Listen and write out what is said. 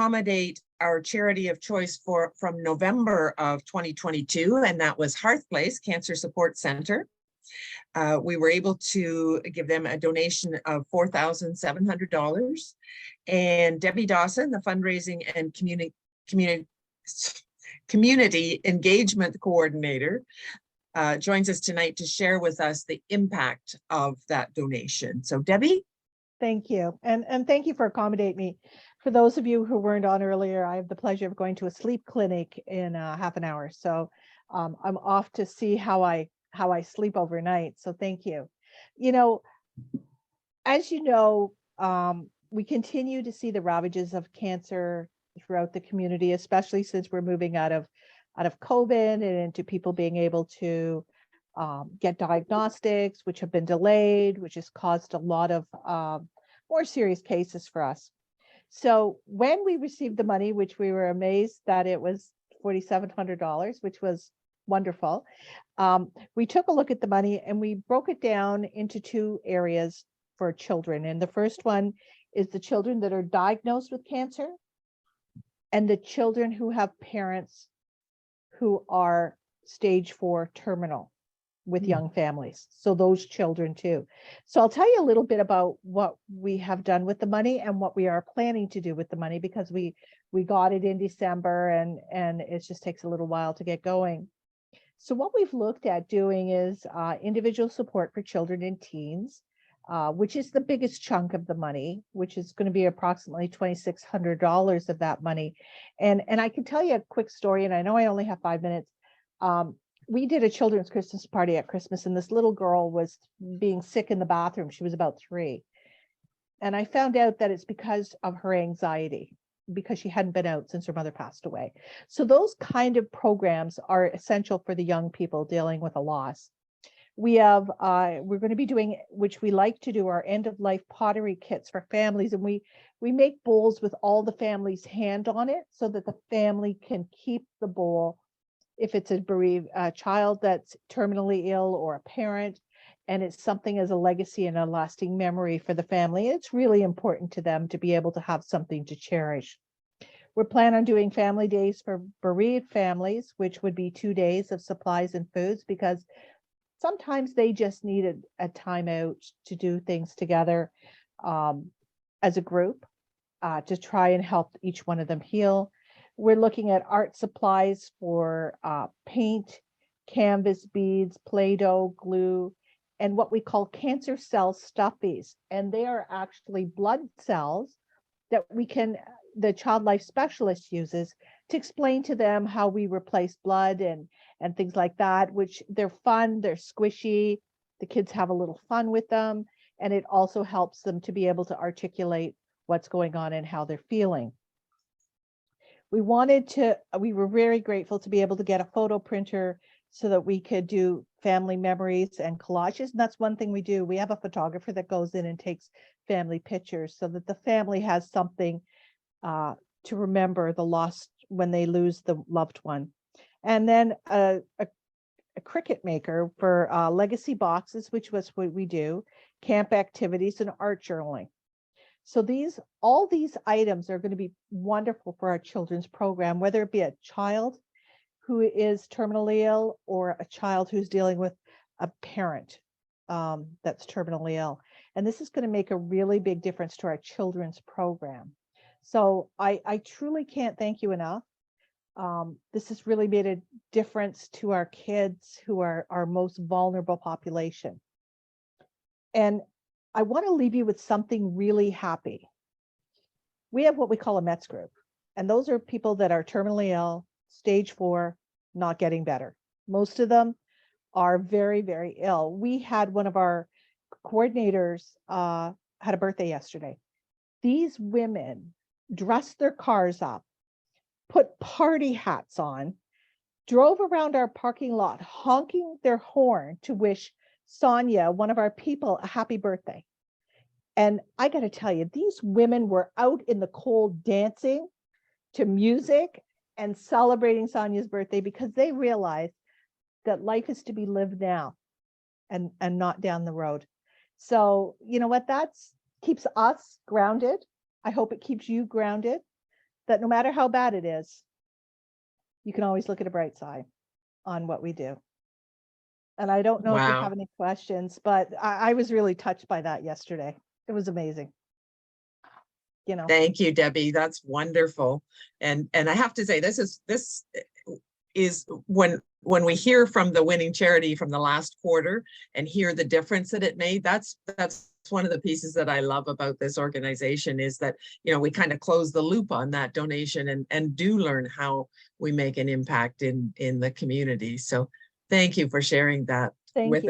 accommodate our charity of choice from November of 2022, and that was Hearth Place Cancer Support Center. We were able to give them a donation of $4,700. And Debbie Dawson, the fundraising and community engagement coordinator, joins us tonight to share with us the impact of that donation. So Debbie? Thank you. And thank you for accommodating me. For those of you who weren't on earlier, I have the pleasure of going to a sleep clinic in half an hour. So I'm off to see how I sleep overnight. So thank you. You know, as you know, we continue to see the ravages of cancer throughout the community, especially since we're moving out of COVID and into people being able to get diagnostics, which have been delayed, which has caused a lot of more serious cases for us. So when we received the money, which we were amazed that it was $4,700, which was wonderful, we took a look at the money and we broke it down into two areas for children. And the first one is the children that are diagnosed with cancer and the children who have parents who are stage 4 terminal with young families. So those children too. So I'll tell you a little bit about what we have done with the money and what we are planning to do with the money, because we got it in December and it just takes a little while to get going. So what we've looked at doing is individual support for children and teens, which is the biggest chunk of the money, which is going to be approximately $2,600 of that money. And I can tell you a quick story, and I know I only have 5 minutes. We did a children's Christmas party at Christmas, and this little girl was being sick in the bathroom. She was about 3. And I found out that it's because of her anxiety, because she hadn't been out since her mother passed away. So those kind of programs are essential for the young people dealing with a loss. We have, we're going to be doing, which we like to do, our end of life pottery kits for families. And we make bowls with all the family's hand on it so that the family can keep the bowl if it's a bereaved child that's terminally ill or a parent, and it's something as a legacy and a lasting memory for the family. It's really important to them to be able to have something to cherish. We're planning on doing family days for bereaved families, which would be 2 days of supplies and foods, because sometimes they just need a time out to do things together as a group to try and help each one of them heal. We're looking at art supplies for paint, canvas, beads, Play-Doh, glue, and what we call cancer cell stuffies. And they are actually blood cells that the child life specialist uses to explain to them how we replace blood and things like that, which they're fun, they're squishy, the kids have a little fun with them, and it also helps them to be able to articulate what's going on and how they're feeling. We were very grateful to be able to get a photo printer so that we could do family memories and collages. And that's one thing we do. We have a photographer that goes in and takes family pictures so that the family has something to remember the loss when they lose the loved one. And then a Cricut maker for legacy boxes, which was what we do, camp activities, and art journaling. So all these items are going to be wonderful for our children's program, whether it be a child who is terminally ill or a child who's dealing with a parent that's terminally ill. And this is going to make a really big difference to our children's program. So I truly can't thank you enough. This has really made a difference to our kids, who are our most vulnerable population. And I want to leave you with something really happy. We have what we call a METS group, and those are people that are terminally ill, stage 4, not getting better. Most of them are very, very ill. We had one of our coordinators had a birthday yesterday. These women dressed their cars up, put party hats on, drove around our parking lot honking their horn to wish Sonia, one of our people, a happy birthday. And I got to tell you, these women were out in the cold dancing to music and celebrating Sonia's birthday because they realized that life is to be lived now and not down the road. So, you know what, keeps us grounded. I hope it keeps you grounded, that no matter how bad it is, you can always look at a bright side on what we do. And I don't know if you Wow. have any questions, but I was really touched by that yesterday. It was amazing. You know, Thank you, Debbie. That's wonderful. And I have to say, this is when we hear from the winning charity from the last quarter and hear the difference that it made, that's one of the pieces that I love about this organization, is that, you know, we kind of close the loop on that donation and do learn how we make an impact in the community. So thank you for sharing that thank with you.